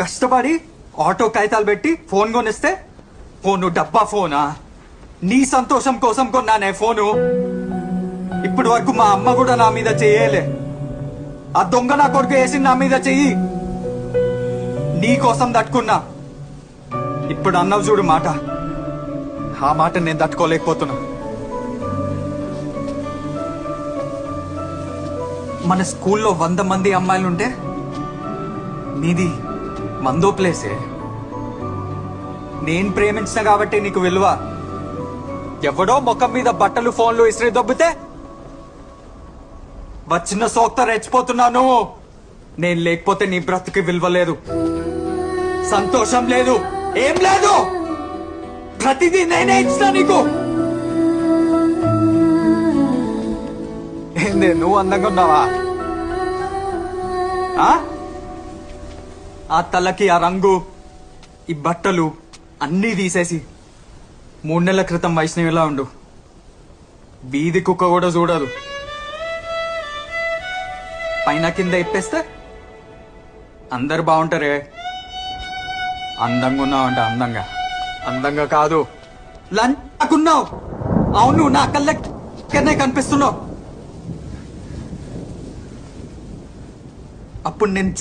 కష్టపడి ఆటో కాగితాలు పెట్టి ఫోన్ కొనిస్తే ఫోను డబ్బా ఫోనా? నీ సంతోషం కోసం కొన్నానే ఫోను. ఇప్పటి వరకు మా అమ్మ కూడా నా మీద చెయ్యలే. ఆ దొంగ నా కొడుకు వేసి నా మీద చెయ్యి. నీ కోసం తట్టుకున్నా. ఇప్పుడు అన్నవు చూడు మాట. ఆ మాట నేను తట్టుకోలేకపోతున్నా. మన స్కూల్లో 100 మంది అమ్మాయిలుంటే నీది మందో ప్లేసే. నేను ప్రేమించిన కాబట్టి నీకు విలువ. ఎవడో ముఖం మీద బట్టలు ఫోన్లు ఇస్త్రీ దొబ్బితే వచ్చిన సోక్త రెచ్చిపోతున్నాను. నేను లేకపోతే నీ బ్రతుకి విలువ లేదు, సంతోషం లేదు, ఏం లేదు. ప్రతిదీ నేనే ఇచ్చినా నీకు. ఏందే నువ్వు అందంగా ఉన్నావా? ఆ తలకి ఆ రంగు, ఈ బట్టలు అన్నీ తీసేసి 3 నెలల క్రితం వైష్ణవిలా ఉండు. వీధి కుక్క కూడా చూడదు. పైన కింద ఇప్పేస్తే అందరు బాగుంటారే. అందంగా ఉన్నావంట. అందంగా కాదు, లంచున్నావు. అవును, నా కళ్ళనే కనిపిస్తున్నావు. అప్పుడు నేను